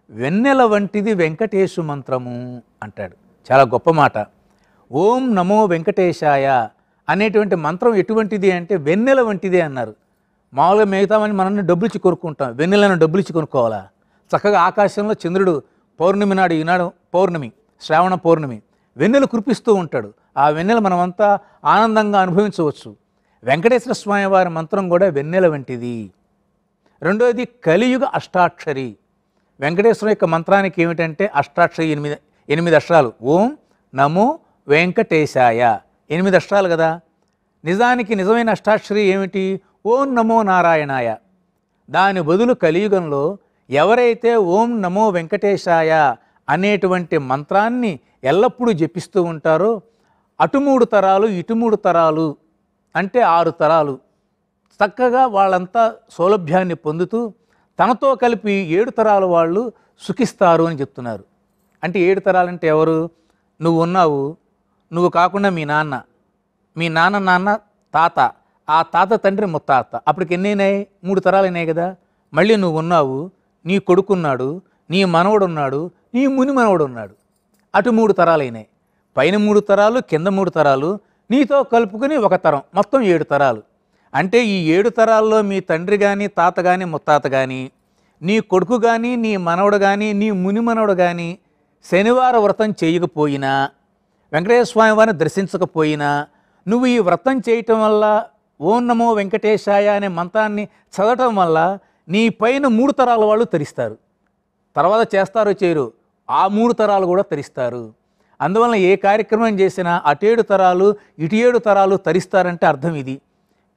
వెన్నెల వంటిది వెంకటేశు మంత్రము అంటాడు. చాలా గొప్ప మాట. ఓం నమో వెంకటేశాయ అనేటువంటి మంత్రం ఎటువంటిది అంటే వెన్నెల వంటిదే అన్నారు. మామూలుగా మిగతామని మనల్ని డబ్బులు ఇచ్చి కొనుక్కుంటాం, వెన్నెలను డబ్బులు ఇచ్చి కొనుక్కోవాలా? చక్కగా ఆకాశంలో చంద్రుడు పౌర్ణమి నాడు, ఈనాడు పౌర్ణమి, శ్రావణ పౌర్ణమి, వెన్నెలు కురిపిస్తూ ఉంటాడు. ఆ వెన్నెల మనమంతా ఆనందంగా అనుభవించవచ్చు. వెంకటేశ్వర స్వామి వారి మంత్రం కూడా వెన్నెల వంటిది. రెండోది కలియుగ అష్టాక్షరి. వెంకటేశ్వర యొక్క మంత్రానికి ఏమిటంటే అష్టాక్షరి, ఎనిమిది అక్షరాలు. ఓం నమో వెంకటేశాయ 8 అక్షరాలు కదా. నిజానికి నిజమైన అష్టాక్షరి ఏమిటి? ఓం నమో నారాయణాయ. దాని బదులు కలియుగంలో ఎవరైతే ఓం నమో వెంకటేశాయ అనేటువంటి మంత్రాన్ని ఎల్లప్పుడూ జపిస్తూ ఉంటారో అటు 3 తరాలు ఇటు 3 తరాలు అంటే 6 తరాలు చక్కగా వాళ్ళంతా సౌలభ్యాన్ని పొందుతూ తనతో కలిపి 7 తరాల వాళ్ళు సుఖిస్తారు అని చెప్తున్నారు. అంటే 7 తరాలంటే ఎవరు? నువ్వు ఉన్నావు, నువ్వు కాకుండా మీ నాన్న తాత, ఆ తాత తండ్రి ముత్తాత, అప్పటికి ఎన్ని అయినాయి? 3 తరాలు అయినాయి కదా. మళ్ళీ నువ్వు ఉన్నావు, నీ కొడుకున్నాడు, నీ మనవడు ఉన్నాడు, నీ ముని మనవడు ఉన్నాడు, అటు 3 తరాలు అయినాయి. పైన 3 తరాలు, కింద 3 తరాలు, నీతో కలుపుకొని 1 తరం, మొత్తం 7 తరాలు. అంటే ఈ 7 తరాల్లో మీ తండ్రి కానీ, తాత కానీ, ముత్తాత కానీ, నీ కొడుకు కానీ, నీ మనవడు కానీ, నీ ముని మనవడు కానీ శనివార వ్రతం చేయకపోయినా, వెంకటేశ్వర స్వామి వారిని దర్శించకపోయినా, నువ్వు ఈ వ్రతం చేయటం వల్ల ఓం నమో వెంకటేశాయ అనే మంత్రాన్ని చదవటం వల్ల నీ పైన 3 తరాల వాళ్ళు తరిస్తారు. తర్వాత చేస్తారో చేయరు, ఆ 3 తరాలు కూడా తరిస్తారు. అందువలన ఏ కార్యక్రమం చేసినా అటు 7 తరాలు ఇటు 7 తరాలు తరిస్తారంటే అర్థం ఇది.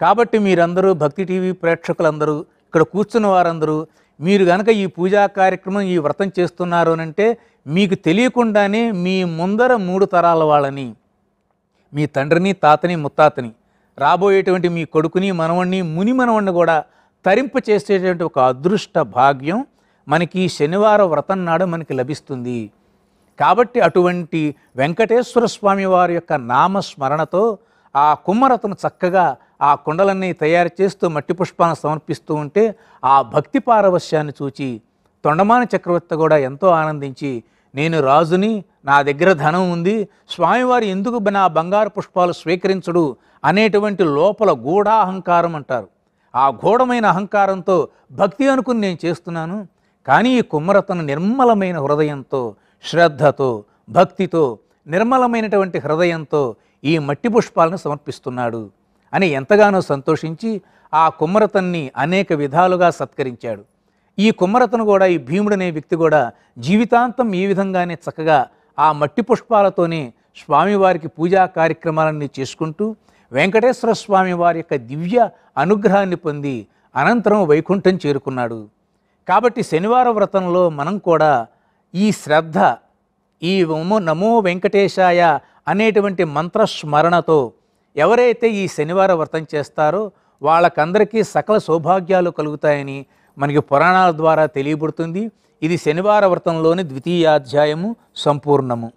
కాబట్టి మీరందరూ భక్తి టీవీ ప్రేక్షకులందరూ, ఇక్కడ కూర్చున్న వారందరూ, మీరు కనుక ఈ పూజా కార్యక్రమం, ఈ వ్రతం చేస్తున్నారు అనంటే మీకు తెలియకుండానే మీ ముందర 3 తరాల వాళ్ళని, మీ తండ్రిని, తాతని, ముత్తాతని, రాబోయేటువంటి మీ కొడుకుని, మనవణ్ణి, ముని మనవణ్ణి కూడా తరింప చేసేటువంటి ఒక అదృష్ట భాగ్యం మనకి శనివార వ్రతం నాడు మనకి లభిస్తుంది. కాబట్టి అటువంటి వెంకటేశ్వర స్వామి వారి యొక్క నామస్మరణతో ఆ కుమ్మరతను చక్కగా ఆ కుండలన్నీ తయారు చేస్తూ మట్టి పుష్పాలను సమర్పిస్తూ ఉంటే ఆ భక్తి పారవశ్యాన్ని చూచి తొండమాన చక్రవర్తి కూడా ఎంతో ఆనందించి, నేను రాజుని, నా దగ్గర ధనం ఉంది, స్వామివారు ఎందుకు నా బంగారు పుష్పాలు స్వీకరించడు అనేటువంటి లోపల గూఢాహంకారం అంటారు. ఆ గూఢమైన అహంకారంతో భక్తి అనుకుని నేను చేస్తున్నాను, కానీ ఈ కుమ్మరతను నిర్మలమైన హృదయంతో, శ్రద్ధతో, భక్తితో, నిర్మలమైనటువంటి హృదయంతో ఈ మట్టి పుష్పాలను సమర్పిస్తున్నాడు అని ఎంతగానో సంతోషించి ఆ కుమ్మరతన్ని అనేక విధాలుగా సత్కరించాడు. ఈ కుమ్మరతను కూడా, ఈ భీముడనే వ్యక్తి కూడా జీవితాంతం ఈ విధంగానే చక్కగా ఆ మట్టి పుష్పాలతోనే స్వామివారికి పూజా కార్యక్రమాలన్నీ చేసుకుంటూ వెంకటేశ్వర స్వామి వారి యొక్క దివ్య అనుగ్రహాన్ని పొంది అనంతరం వైకుంఠం చేరుకున్నాడు. కాబట్టి శనివార వ్రతంలో మనం కూడా ఈ శ్రద్ధ, ఈ నమో వెంకటేశాయ అనేటువంటి మంత్రస్మరణతో ఎవరైతే ఈ శనివార వ్రతం చేస్తారో వాళ్ళకందరికీ సకల సౌభాగ్యాలు కలుగుతాయని మనకి పురాణాల ద్వారా తెలియబడుతుంది. ఇది శనివార వ్రతంలోని 2వ అధ్యాయము సంపూర్ణము.